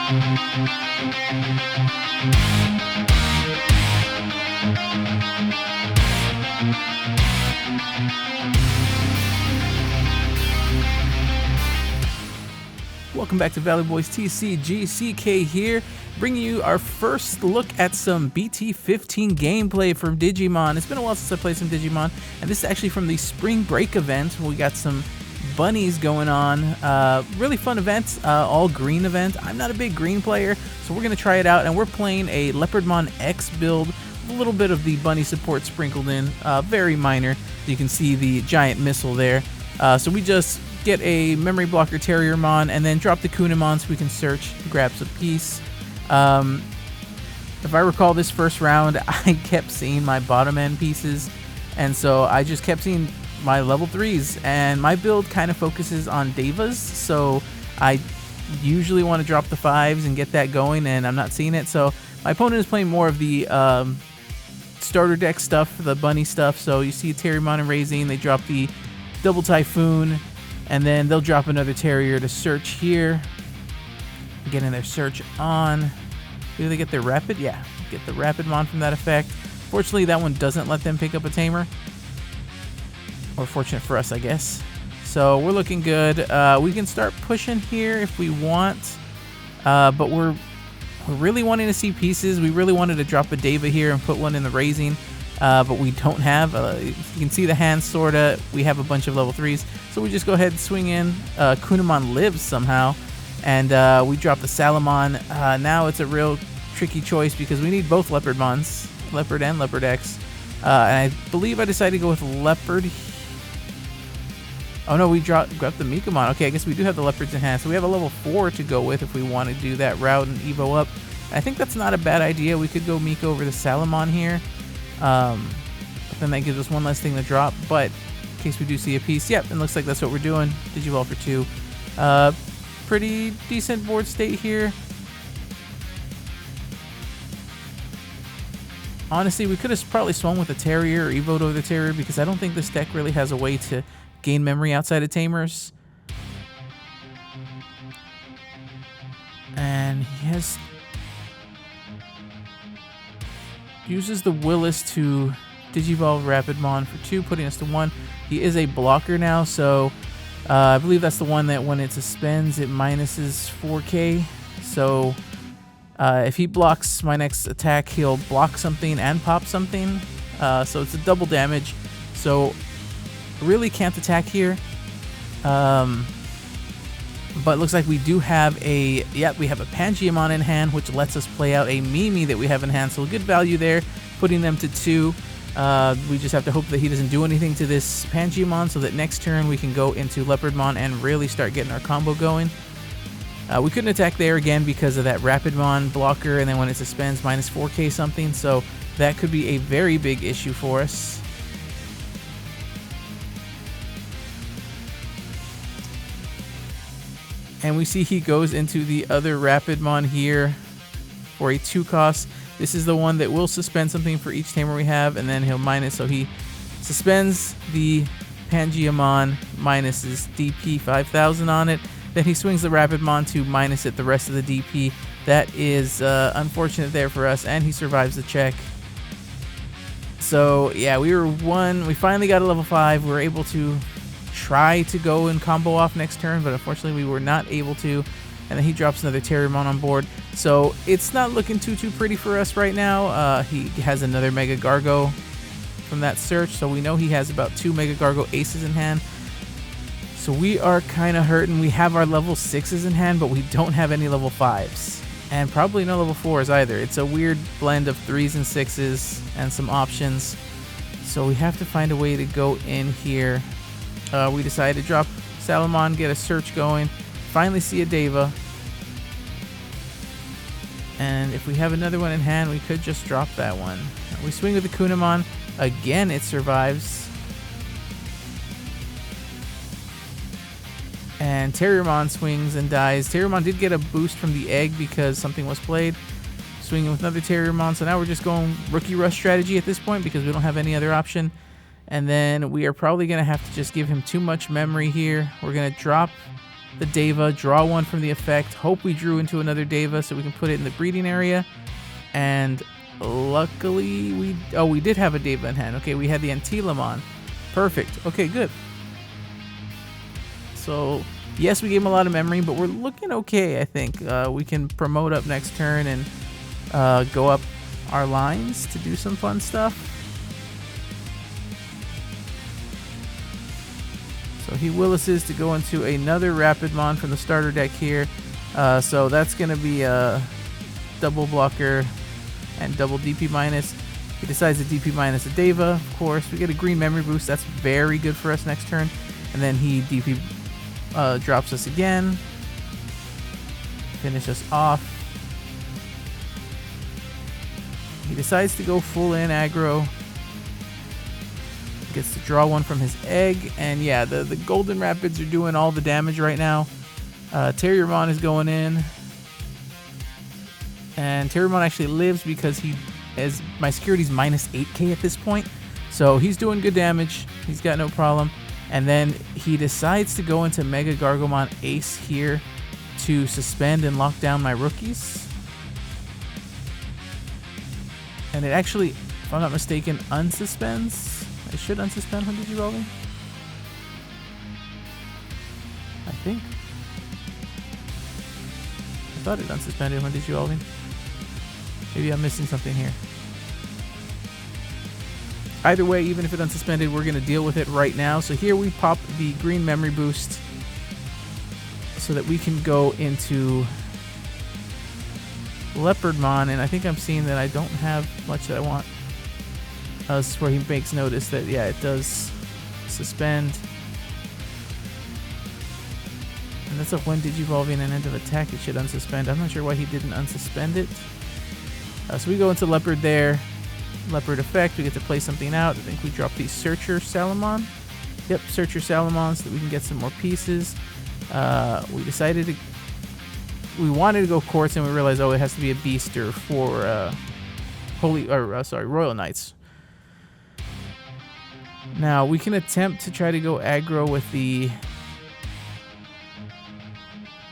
Welcome back to Valley Boys TCG. CK here, bringing you our first look at some BT15 gameplay from Digimon. It's been a while since I played some Digimon, and this is actually from the Spring Break event. We got some bunnies going on. Really fun event, all green event. I'm not a big green player, so we're going to try it out, and we're playing a Leopardmon-X build, a little bit of the bunny support sprinkled in, very minor. You can see the giant missile there. So we just get a memory blocker Terriermon and then drop the Kunimon so we can search, grab some piece. If I recall this first round, I kept seeing my bottom end pieces, and so I just kept seeing my level 3s, and my build kind of focuses on Devas, so I usually want to drop the 5s and get that going, and I'm not seeing it. So my opponent is playing more of the starter deck stuff, the bunny stuff. So you see Terriermon and Raising, they drop the double Typhoon, and then they'll drop another Terrier to search here. Getting their search on. Do they get their Rapid? Yeah, get the Rapidmon from that effect. Fortunately, that one doesn't let them pick up a Tamer. Or fortunate for us, I guess. So we're looking good. We can start pushing here if we want. But we're really wanting to see pieces. We really wanted to drop a Deva here and put one in the Raising. But we don't have, you can see the hand sorta, we have a bunch of level 3s, so we just go ahead and swing in. Kunimon lives somehow, and we drop the Salamon. Now it's a real tricky choice because we need both Leopardmons, Leopard and Leopard X, and I believe I decided to go with Leopard. Oh no, we grabbed the Megamon. Okay, I guess we do have the Leopards in hand, so we have a level 4 to go with if we want to do that route and Evo up. I think that's not a bad idea. We could go Miko over the Salamon here. But then that gives us one less thing to drop, but in case we do see a piece, yep, it looks like that's what we're doing. Digivolve for 2. Pretty decent board state here. Honestly, we could have probably swung with a Terrier or Evo'd over the Terrier because I don't think this deck really has a way to gain memory outside of Tamers. And he has... uses the Willis to Digivolve Rapidmon for 2, putting us to 1. He is a blocker now, so I believe that's the one that when it suspends, it minuses 4k. So if he blocks my next attack, he'll block something and pop something. So it's a double damage. So really can't attack here. But it looks like we do have a, we have a Pangeamon in hand, which lets us play out a Mimi that we have in hand. So good value there, putting them to 2. We just have to hope that he doesn't do anything to this Pangeamon so that next turn we can go into Leopardmon and really start getting our combo going. We couldn't attack there again because of that Rapidmon blocker, and then when it suspends, minus 4k something. So that could be a very big issue for us. And we see he goes into the other Rapidmon here for a 2 cost. This is the one that will suspend something for each Tamer we have, and then he'll minus. So he suspends the Pangeamon, minuses DP 5000 on it. Then he swings the Rapidmon to minus it the rest of the DP. That is unfortunate there for us, and he survives the check. So yeah, we finally got a level 5. We were able to try to go and combo off next turn, but unfortunately we were not able to. And then he drops another Terriermon on board, so it's not looking too pretty for us right now. He has another MegaGargo from that search, so we know he has about 2 MegaGargo aces in hand. So we are kind of hurting. We have our level 6s in hand, but we don't have any level 5s, and probably no level 4s either. It's a weird blend of 3s and 6s and some options, so we have to find a way to go in here. We decided to drop Salamon, get a search going, finally see a Deva. And if we have another one in hand, we could just drop that one. We swing with the Kunimon. Again, it survives. And Terriermon swings and dies. Terriermon did get a boost from the egg because something was played. Swinging with another Terriermon. So now we're just going rookie rush strategy at this point because we don't have any other option. And then we are probably going to have to just give him too much memory here. We're going to drop the Deva, draw one from the effect, hope we drew into another Deva so we can put it in the breeding area. And luckily we did have a Deva in hand. Okay, we had the Antilamon. Perfect. Okay, good. So yes, we gave him a lot of memory, but we're looking okay, I think. We can promote up next turn and go up our lines to do some fun stuff. So he Willis's to go into another Rapidmon from the starter deck here. So that's going to be a double blocker and double DP minus. He decides to DP minus a Deva, of course. We get a green memory boost. That's very good for us next turn. And then he DP drops us again. Finish us off. He decides to go full in aggro. Gets to draw one from his egg. And yeah, the Golden Rapids are doing all the damage right now. Terriermon is going in. And Terriermon actually lives because my security's minus 8k at this point. So he's doing good damage. He's got no problem. And then he decides to go into MegaGargomon Ace here to suspend and lock down my rookies. And it actually, if I'm not mistaken, unsuspends. It should unsuspend when Digivolving. I think. I thought it unsuspended when Digivolving. Maybe I'm missing something here. Either way, even if it's unsuspended, we're going to deal with it right now. So here we pop the green memory boost so that we can go into Leopardmon. And I think I'm seeing that I don't have much that I want. This is where he makes notice that, yeah, it does suspend. And that's a when Digivolving and end of attack, it should unsuspend. I'm not sure why he didn't unsuspend it. So we go into Leopard there. Leopard effect, we get to play something out. I think we drop the Searcher Salamon. Yep, Searcher Salamon so that we can get some more pieces. We wanted to go Quartz and we realized, oh, it has to be a Beaster for Royal Knights. Now, we can attempt to try to go aggro with the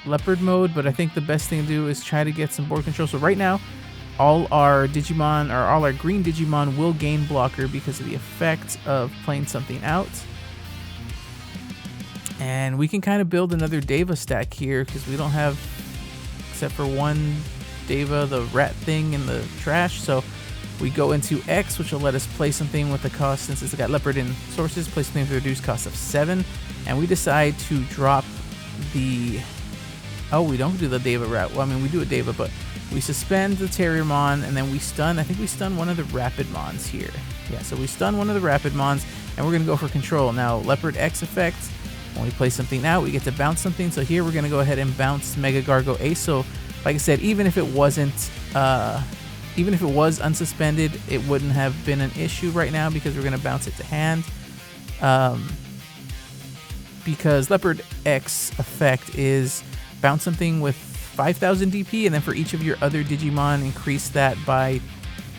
Leopard mode, but I think the best thing to do is try to get some board control. So right now, all our Digimon, or all our green Digimon, will gain blocker because of the effect of playing something out. And we can kind of build another Deva stack here because we don't have, except for one Deva, the rat thing in the trash. So we go into X, which will let us play something with the cost, since it's got Leopard in sources, play something with a reduced cost of 7. And we decide to drop the... Oh, we don't do the Deva rat. Well, I mean, we do a Deva, but we suspend the Terriermon, and then we stun. I think we stun one of the Rapidmons here. Yeah, so we stun one of the Rapidmons, and we're going to go for control. Now, Leopard X effect, when we play something out, we get to bounce something. So here we're going to go ahead and bounce MegaGargo Ace. So, like I said, even if it was unsuspended, it wouldn't have been an issue right now because we're going to bounce it to hand. Because Leopard X effect is bounce something with 5,000 DP, and then for each of your other Digimon, increase that by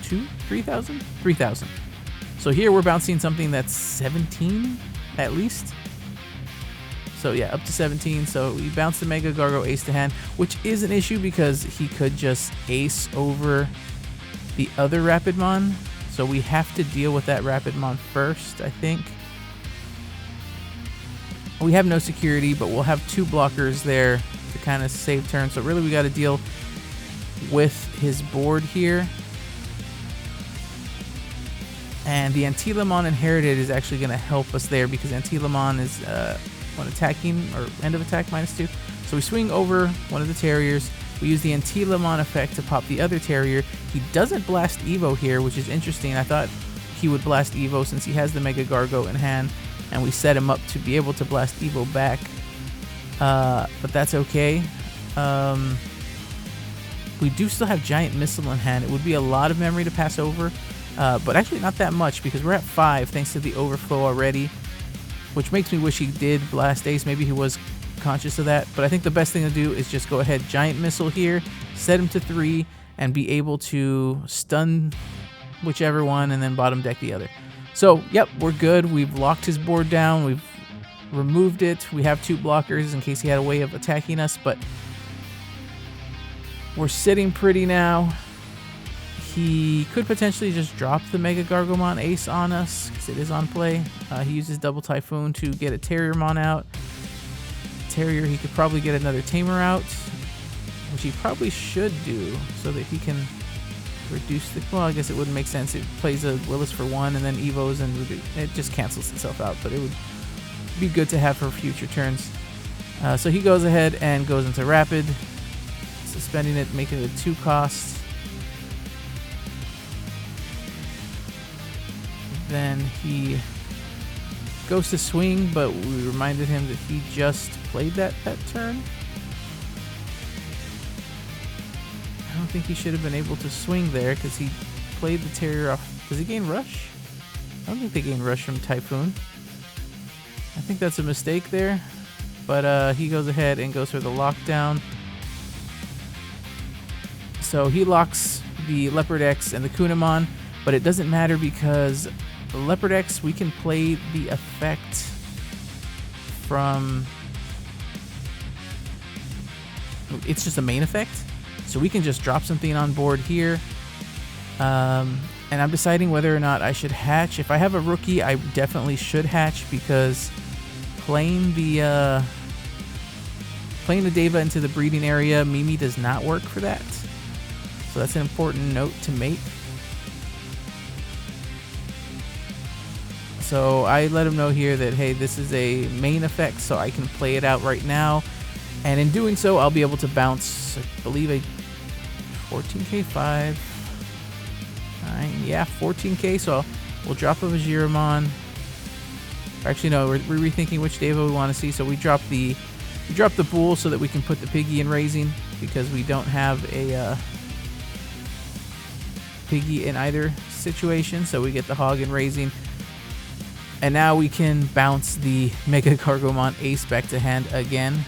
3,000? 3,000. So here we're bouncing something that's 17 at least. So yeah, up to 17. So we bounce the MegaGargo Ace to hand, which is an issue because he could just ace over the other Rapidmon. So we have to deal with that Rapidmon first, I think. We have no security, but we'll have 2 blockers there to kind of save turn. So really we got to deal with his board here. And the Antilamon Inherited is actually going to help us there because Antilamon is when attacking, or end of attack, -2. So we swing over one of the Terriers. We use the Antilamon effect to pop the other Terrier. He doesn't blast Evo here, which is interesting. I thought he would blast Evo since he has the MegaGargo in hand, and we set him up to be able to blast Evo back. But that's okay. We do still have Giant Missile in hand. It would be a lot of memory to pass over, but actually not that much because we're at 5 thanks to the overflow already, which makes me wish he did blast Ace. Maybe he was conscious of that, but I think the best thing to do is just go ahead, Giant Missile here, set him to 3, and be able to stun whichever one and then bottom deck the other. So, yep, we're good. We've locked his board down. We've removed it. We have 2 blockers in case he had a way of attacking us, but we're sitting pretty now. He could potentially just drop the MegaGargomon Ace on us because it is on play. He uses Double Typhoon to get a Terriermon out. Terrier, he could probably get another Tamer out, which he probably should do so that he can reduce the... Well, I guess it wouldn't make sense. It plays a Willis for 1 and then Evos and it just cancels itself out, but it would be good to have for future turns. So he goes ahead and goes into Rapid, suspending it, making it a 2 cost. Then he goes to swing, but we reminded him that he just played that turn. I don't think he should have been able to swing there because he played the Terrier off. Does he gain Rush? I don't think they gain Rush from Typhoon. I think that's a mistake there. But he goes ahead and goes for the lockdown. So he locks the Leopard-X and the Kunamon, but it doesn't matter because the Leopard-X, we can play the effect from... It's just a main effect. So we can just drop something on board here. And I'm deciding whether or not I should hatch. If I have a rookie, I definitely should hatch because playing the Deva into the breeding area, Mimi does not work for that. So that's an important note to make. So I let him know here that, hey, this is a main effect, so I can play it out right now. And in doing so, I'll be able to bounce, I believe, a 14k, 5, 9, yeah, 14k. So we'll drop a Vagiramon. Actually, no, we're rethinking which Deva we want to see. So we drop the Bull so that we can put the Piggy in raising because we don't have a Piggy in either situation. So we get the Hog in raising. And now we can bounce the MegaGargomon Ace back to hand again.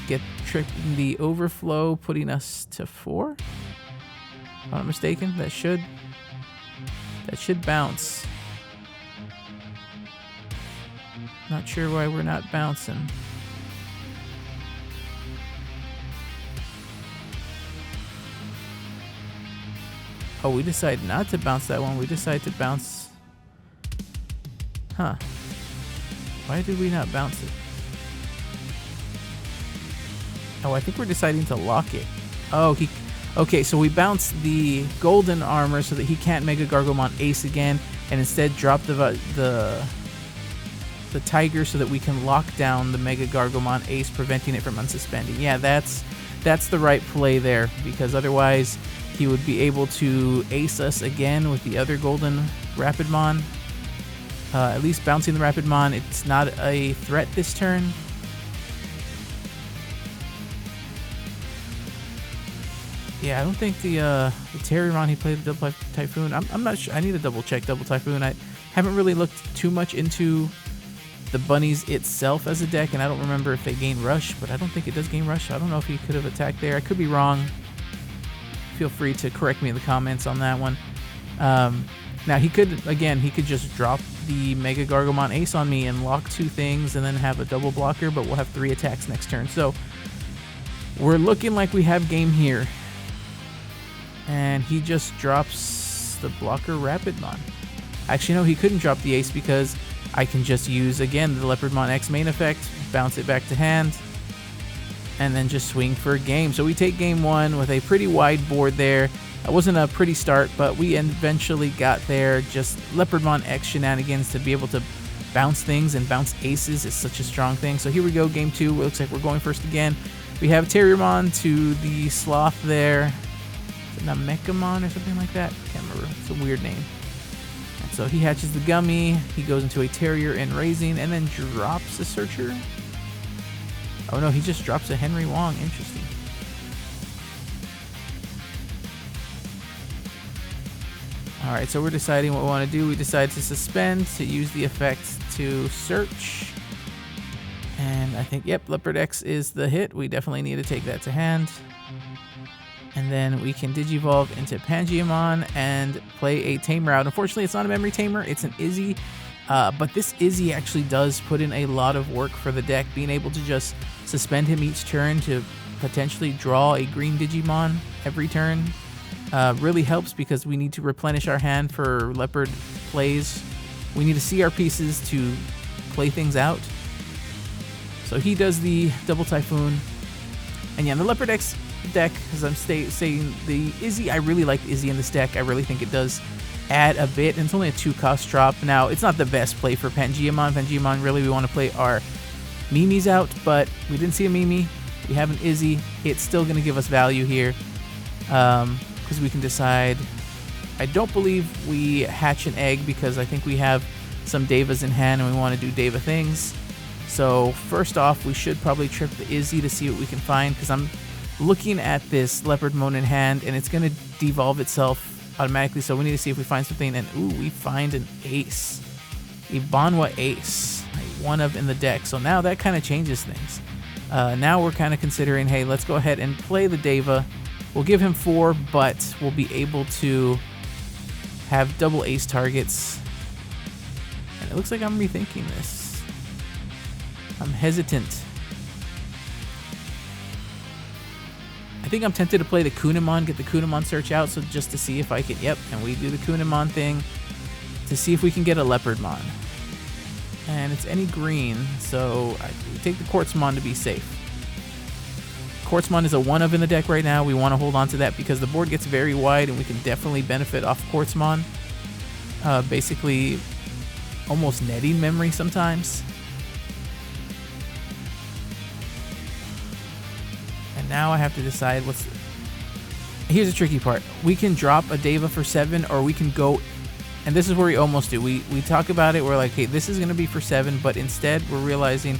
Get tricked in the overflow, putting us to 4. If I'm not mistaken, that should bounce. Not sure why we're not bouncing. Oh, we decided not to bounce that one. We decided to bounce... Huh. Why did we not bounce it? Oh, I think we're deciding to lock it. Oh, okay, so we bounced the golden armor so that he can't MegaGargomon Ace again, and instead drop the Tiger so that we can lock down the MegaGargomon Ace, preventing it from unsuspending. Yeah, that's the right play there, because otherwise he would be able to ace us again with the other golden Rapidmon. At least bouncing the Rapidmon, it's not a threat this turn. Yeah, I don't think the Terriermon he played the Double Typhoon. I'm not sure. I need to double check Double Typhoon. I haven't really looked too much into the bunnies itself as a deck, and I don't remember if they gain Rush, but I don't think it does gain Rush. I don't know if he could have attacked there. I could be wrong. Feel free to correct me in the comments on that one. Now he could just drop the MegaGargomon Ace on me and lock 2 things and then have a double blocker, but we'll have 3 attacks next turn. So we're looking like we have game here. And he just drops the blocker Rapidmon. Actually, no, he couldn't drop the Ace because I can just use, again, the Leopardmon-X main effect, bounce it back to hand, and then just swing for a game. So we take game 1 with a pretty wide board there. It wasn't a pretty start, but we eventually got there. Just Leopardmon-X shenanigans to be able to bounce things, and bounce aces is such a strong thing. So here we go, game 2. It looks like we're going first again. We have Terriermon to the Sloth there. Is it Namekamon or something like that? Can't remember. It's a weird name. And so he hatches the Gummy. He goes into a Terrier in raising, and then drops a Searcher. Oh no, he just drops a Henry Wong. Interesting. Alright, so we're deciding what we want to do. We decide to suspend, to use the effect to search. And I think, yep, Leopard-X is the hit. We definitely need to take that to hand. And then we can Digivolve into Pangeamon and play a Tamer out. Unfortunately, it's not a memory Tamer. It's an Izzy. But this Izzy actually does put in a lot of work for the deck, being able to just suspend him each turn to potentially draw a green Digimon every turn. Really helps because we need to replenish our hand for Leopard plays. We need to see our pieces to play things out. So he does the double Typhoon. And yeah, the Leopard-X deck, as I'm saying, the Izzy, I really like Izzy in this deck. I really think it does add a bit, and it's only a 2-cost drop. Now, it's not the best play for Pangeamon. Pangeamon, really, we want to play our Mimis out, but we didn't see a Mimi. We have an Izzy. It's still going to give us value here, because we can decide. I don't believe we hatch an egg because I think we have some Devas in hand and we want to do Deva things. So first off, we should probably trip the Izzy to see what we can find, because I'm looking at this Leopardmon in hand and it's going to devolve itself automatically. So we need to see if we find something, and ooh, we find an ace. A Banwa ace. One of in the deck. So now that kind of changes things. Now we're kind of considering, hey, let's go ahead and play the Deva. We'll give him 4, but we'll be able to have double ace targets. And it looks like I'm rethinking this. I'm hesitant. I think I'm tempted to play the Kunimon, get the Kunimon search out, so just to see if I can, yep, and we do the Kunimon thing to see if we can get a Leopardmon. And it's any green, so we take the Quartzmon to be safe. Quartzmon is a 1-of in the deck right now. We want to hold on to that because the board gets very wide and we can definitely benefit off Quartzmon. Basically, almost netting memory sometimes. And now I have to decide what's... Here's the tricky part. We can drop a Deva for 7, or we can go... And this is where we almost do. We talk about it. We're like, hey, this is going to be for 7, but instead we're realizing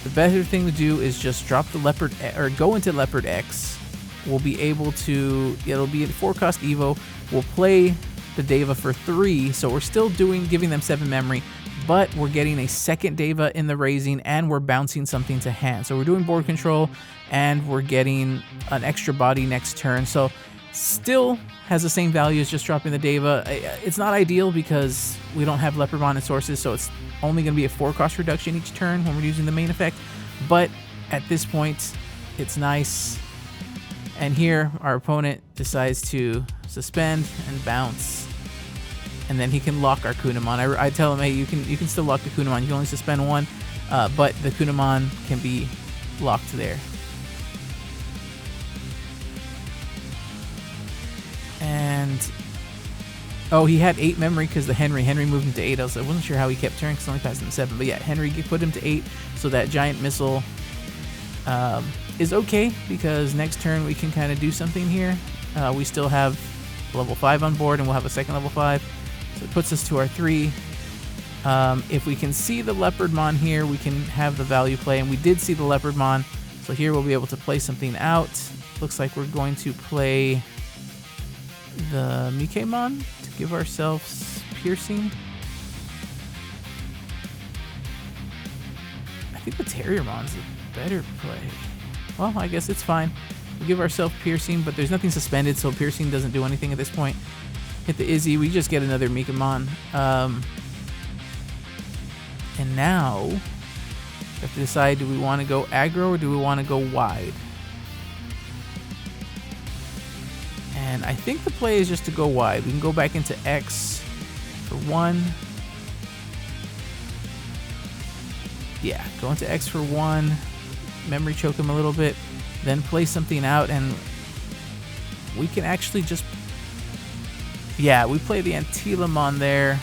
the better thing to do is just drop the Leopard, or go into Leopard-X. We'll be able to, it'll be a 4-cost Evo. We'll play the Deva for 3, so we're still giving them 7 memory, but we're getting a second Deva in the raising, and we're bouncing something to hand. So we're doing board control, and we're getting an extra body next turn. So still has the same value as just dropping the Deva. It's not ideal because we don't have Leopardmon in sources, so it's only going to be a 4-cost reduction each turn when we're using the main effect. But at this point, it's nice. And here, our opponent decides to suspend and bounce. And then he can lock our Kunimon. I tell him, hey, you can still lock the Kunimon. You can only suspend 1, but the Kunimon can be locked there. And oh, he had 8 memory because the Henry moved him to 8. I wasn't sure how he kept turning because only passed him 7. But yeah, Henry put him to 8, so that giant missile is okay because next turn we can kind of do something here. We still have level 5 on board, and we'll have a second level 5, so it puts us to our 3. If we can see the Leopardmon here, we can have the value play, and we did see the Leopardmon, so here we'll be able to play something out. Looks like we're going to play the MegaGargomon to give ourselves piercing. I think the Terriermon's a better play. Well, I guess it's fine. We give ourselves piercing, but there's nothing suspended, so piercing doesn't do anything at this point. Hit the Izzy, we just get another MegaGargomon. And now we have to decide, do we want to go aggro or do we want to go wide? And I think the play is just to go wide. We can go back into X for 1. Yeah, go into X for 1. Memory choke him a little bit. Then play something out, and we can actually just... Yeah, we play the Antilamon there.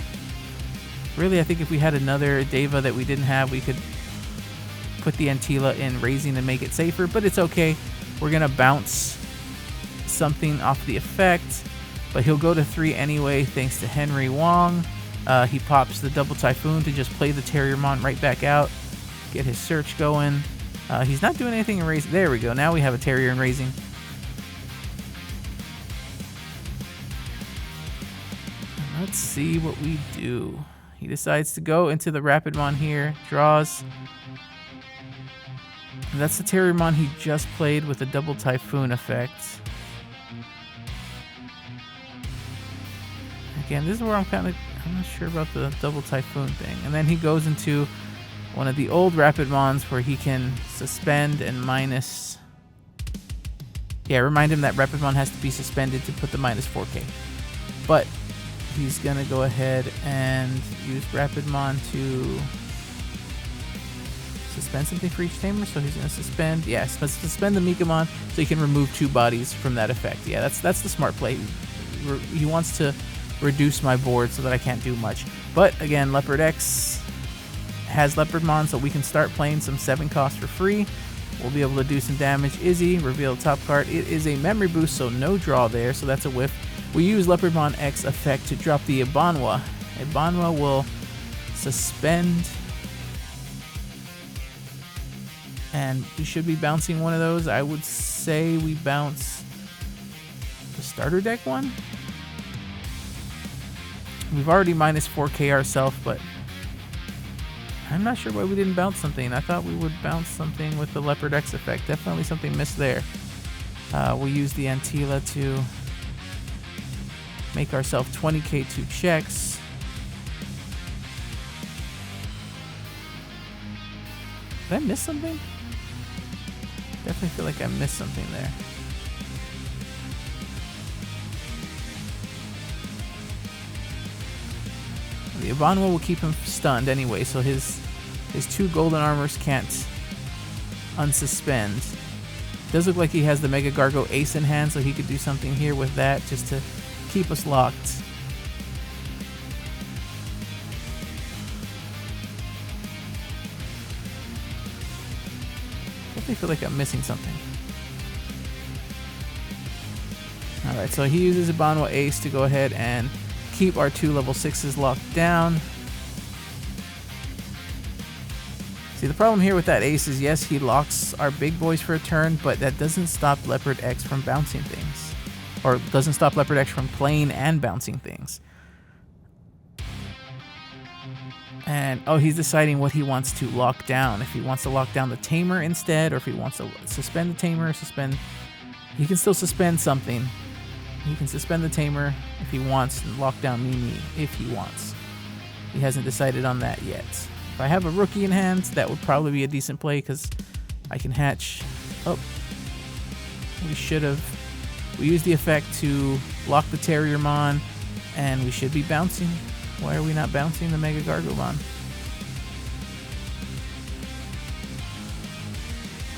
Really, I think if we had another Deva that we didn't have, we could put the Antila in raising and make it safer, but it's okay. We're going to bounce something off the effect, but he'll go to 3 anyway thanks to Henry Wong. He pops the double Typhoon to just play the Terriermon right back out, get his search going. He's not doing anything in raising. There we go. Now we have a Terrier in raising. Let's see what we do. He decides to go into the Rapidmon here, draws. And that's the Terriermon he just played with a double Typhoon effect. Again, this is where I'm kind of I'm not sure about the double typhoon thing. And then he goes into one of the old Rapidmons where he can suspend and minus. Yeah, remind him that Rapidmon has to be suspended to put the minus 4K. But he's going to go ahead and use Rapidmon to suspend something for each tamer. So he's going to suspend. Yeah, suspend the Megamon so he can remove 2 bodies from that effect. Yeah, that's the smart play. He wants to reduce my board so that I can't do much. But again, Leopard-X has Leopardmon, so we can start playing some 7 cost for free. We'll be able to do some damage. Izzy, reveal the top card. It is a memory boost, so no draw there, so that's a whiff. We use Leopardmon-X effect to drop the Ibanwa. Ibanwa will suspend, and we should be bouncing one of those. I would say we bounce the starter deck one. We've already minus 4K ourselves, but I'm not sure why we didn't bounce something. I thought we would bounce something with the Leopard-X effect. Definitely something missed there. We'll use the Antila to make ourselves 20K 2 checks. Did I miss something? Definitely feel like I missed something there. The Ibanwa will keep him stunned anyway, so his 2 golden armors can't unsuspend. Does look like he has the MegaGargo Ace in hand, so he could do something here with that just to keep us locked. Definitely feel like I'm missing something. Alright, so he uses Ibanwa Ace to go ahead and keep our 2 level 6s locked down. See, the problem here with that Ace is, yes, he locks our big boys for a turn, but that doesn't stop Leopard-X from bouncing things. Or doesn't stop Leopard-X from playing and bouncing things. And, oh, he's deciding what he wants to lock down. If he wants to lock down the Tamer instead, or if he wants to suspend the Tamer, he can still suspend something. He can suspend the Tamer if he wants and lock down Mimi if he wants. He hasn't decided on that yet. If I have a rookie in hand, that would probably be a decent play because I can hatch. Oh, we should have. We used the effect to lock the Terriermon, and we should be bouncing. Why are we not bouncing the MegaGargomon?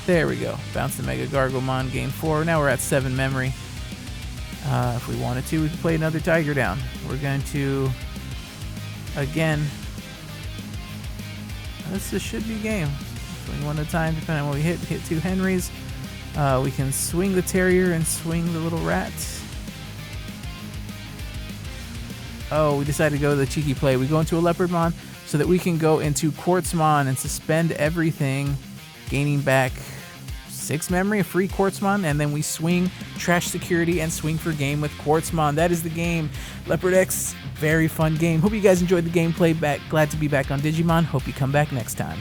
There we go. Bounce the MegaGargomon, gain 4. Now we're at 7 memory. If we wanted to, we could play another Tiger down. We're going to, again, this should be game. Swing one at a time, depending on what we hit. Hit 2 Henrys. We can swing the Terrier and swing the little rats. Oh, we decided to go the cheeky play. We go into a Leopardmon so that we can go into Quartzmon and suspend everything, gaining back 6 memory, a free Quartzmon, and then we swing trash security and swing for game with Quartzmon. That is the game. Leopard-X, very fun game. Hope you guys enjoyed the gameplay. Glad to be back on Digimon. Hope you come back next time.